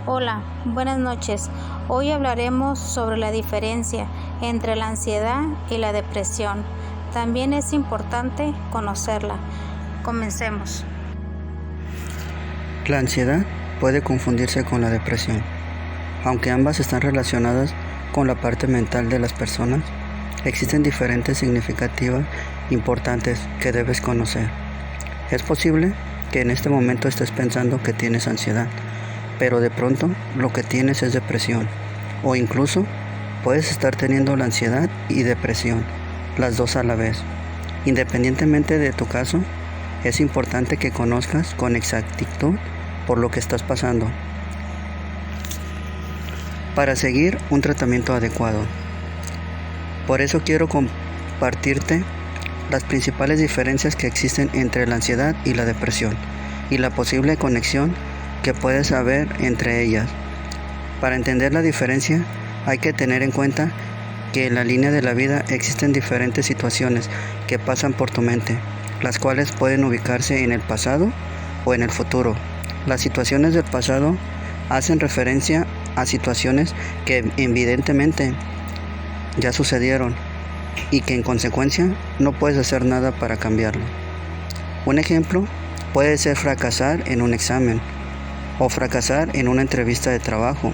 Hola, buenas noches. Hoy hablaremos sobre la diferencia entre la ansiedad y la depresión. También es importante conocerla. Comencemos. La ansiedad puede confundirse con la depresión. Aunque ambas están relacionadas con la parte mental de las personas, existen diferentes significativas importantes que debes conocer. Es posible que en este momento estés pensando que tienes ansiedad, pero de pronto lo que tienes es depresión, o incluso puedes estar teniendo la ansiedad y depresión, las dos a la vez. Independientemente de tu caso, es importante que conozcas con exactitud por lo que estás pasando para seguir un tratamiento adecuado. Por eso quiero compartirte las principales diferencias que existen entre la ansiedad y la depresión y la posible conexión que puedes haber entre ellas. Para entender la diferencia, hay que tener en cuenta que en la línea de la vida existen diferentes situaciones que pasan por tu mente, las cuales pueden ubicarse en el pasado o en el futuro. Las situaciones del pasado hacen referencia a situaciones que evidentemente ya sucedieron y que en consecuencia no puedes hacer nada para cambiarlo. Un ejemplo puede ser fracasar en un examen, o fracasar en una entrevista de trabajo,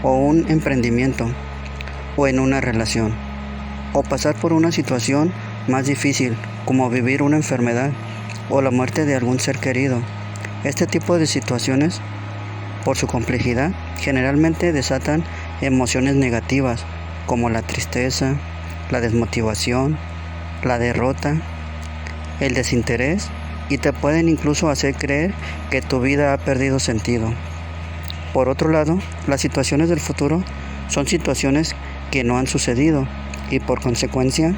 o un emprendimiento, o en una relación, o pasar por una situación más difícil como vivir una enfermedad o la muerte de algún ser querido. Este tipo de situaciones, por su complejidad, generalmente desatan emociones negativas como la tristeza, la desmotivación, la derrota, el desinterés, y te pueden incluso hacer creer que tu vida ha perdido sentido. Por otro lado, las situaciones del futuro son situaciones que no han sucedido y por consecuencia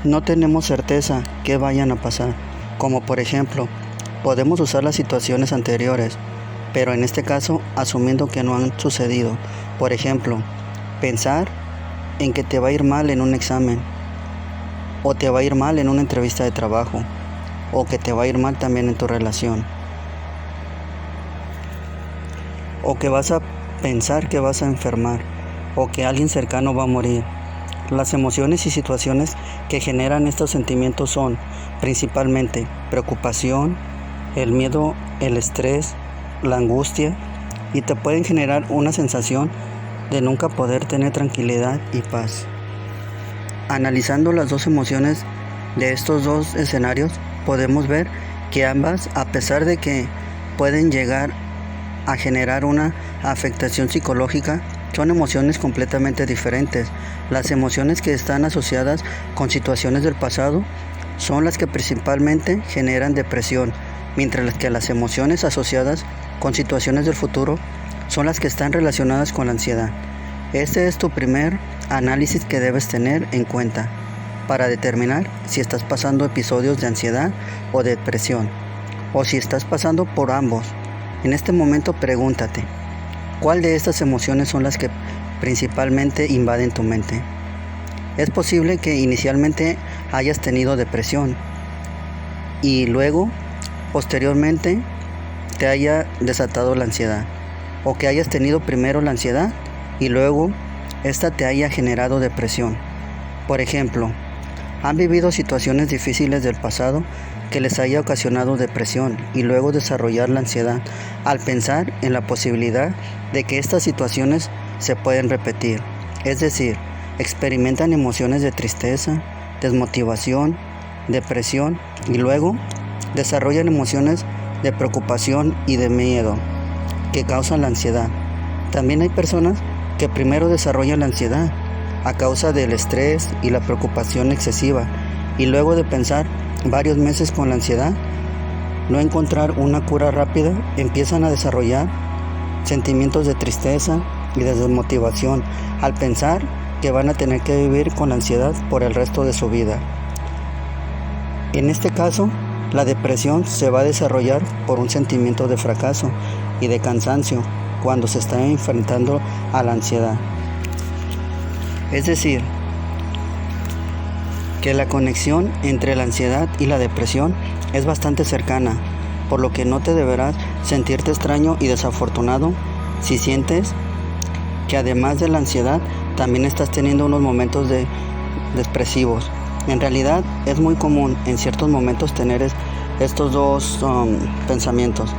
no tenemos certeza que vayan a pasar, como por ejemplo, podemos usar las situaciones anteriores, pero en este caso asumiendo que no han sucedido. Por ejemplo, pensar en que te va a ir mal en un examen, o te va a ir mal en una entrevista de trabajo, o que te va a ir mal también en tu relación, o que vas a pensar que vas a enfermar, o que alguien cercano va a morir. Las emociones y situaciones que generan estos sentimientos son principalmente preocupación, el miedo, el estrés, la angustia, y te pueden generar una sensación de nunca poder tener tranquilidad y paz. Analizando las dos emociones de estos dos escenarios, podemos ver que ambas, a pesar de que pueden llegar a generar una afectación psicológica, son emociones completamente diferentes. Las emociones que están asociadas con situaciones del pasado son las que principalmente generan depresión, mientras que las emociones asociadas con situaciones del futuro son las que están relacionadas con la ansiedad. Este es tu primer análisis que debes tener en cuenta para determinar si estás pasando episodios de ansiedad o de depresión, o si estás pasando por ambos. En este momento pregúntate, ¿cuál de estas emociones son las que principalmente invaden tu mente? Es posible que inicialmente hayas tenido depresión y luego, posteriormente, te haya desatado la ansiedad, o que hayas tenido primero la ansiedad y luego esta te haya generado depresión. Por ejemplo, han vivido situaciones difíciles del pasado que les haya ocasionado depresión y luego desarrollar la ansiedad al pensar en la posibilidad de que estas situaciones se pueden repetir. Es decir, experimentan emociones de tristeza, desmotivación, depresión y luego desarrollan emociones de preocupación y de miedo que causan la ansiedad. También hay personas que primero desarrollan la ansiedad a causa del estrés y la preocupación excesiva, y luego de pensar varios meses con la ansiedad, no encontrar una cura rápida, empiezan a desarrollar sentimientos de tristeza y de desmotivación al pensar que van a tener que vivir con la ansiedad por el resto de su vida. En este caso, la depresión se va a desarrollar por un sentimiento de fracaso y de cansancio cuando se está enfrentando a la ansiedad. Es decir, que la conexión entre la ansiedad y la depresión es bastante cercana. por lo que no te deberás sentirte extraño y desafortunado si sientes que además de la ansiedad también estás teniendo unos momentos depresivos. En realidad es muy común en ciertos momentos tener estos dos pensamientos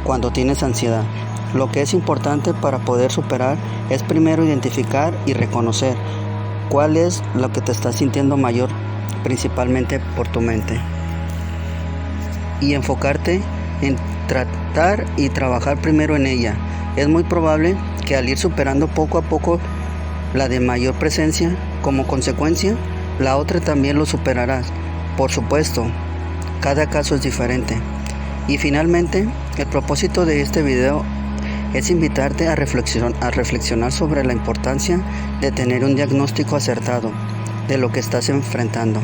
cuando tienes ansiedad. Lo que es importante para poder superar es primero identificar y reconocer cuál es lo que te está sintiendo mayor, principalmente por tu mente, y enfocarte en tratar y trabajar primero en ella. Es muy probable que al ir superando poco a poco la de mayor presencia, como consecuencia, la otra también lo superarás. Por supuesto, cada caso es diferente. Y finalmente, el propósito de este video es invitarte a reflexionar sobre la importancia de tener un diagnóstico acertado de lo que estás enfrentando.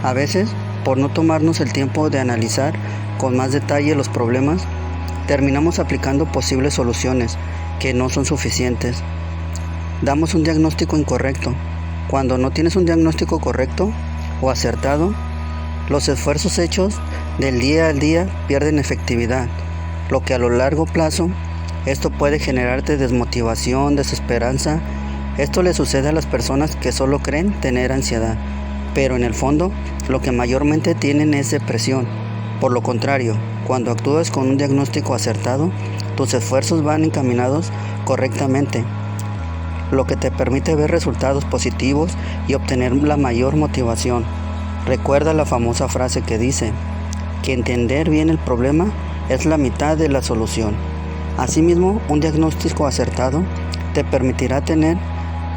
A veces, por no tomarnos el tiempo de analizar con más detalle los problemas, terminamos aplicando posibles soluciones que no son suficientes. Damos un diagnóstico incorrecto. Cuando no tienes un diagnóstico correcto o acertado, los esfuerzos hechos del día al día pierden efectividad, lo que a lo largo plazo esto puede generarte desmotivación, desesperanza. Esto le sucede a las personas que solo creen tener ansiedad, pero en el fondo lo que mayormente tienen es depresión. Por lo contrario, cuando actúas con un diagnóstico acertado, tus esfuerzos van encaminados correctamente, lo que te permite ver resultados positivos y obtener la mayor motivación. Recuerda la famosa frase que dice que entender bien el problema es la mitad de la solución. Asimismo, un diagnóstico acertado te permitirá tener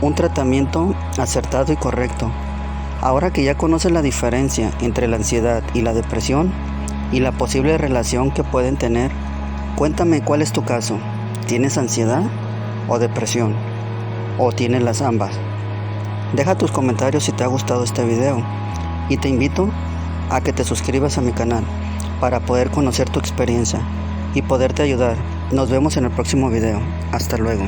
un tratamiento acertado y correcto. Ahora que ya conoces la diferencia entre la ansiedad y la depresión y la posible relación que pueden tener, cuéntame cuál es tu caso. ¿Tienes ansiedad o depresión? ¿O tienes las ambas? Deja tus comentarios si te ha gustado este video y te invito a que te suscribas a mi canal para poder conocer tu experiencia y poderte ayudar. Nos vemos en el próximo video. Hasta luego.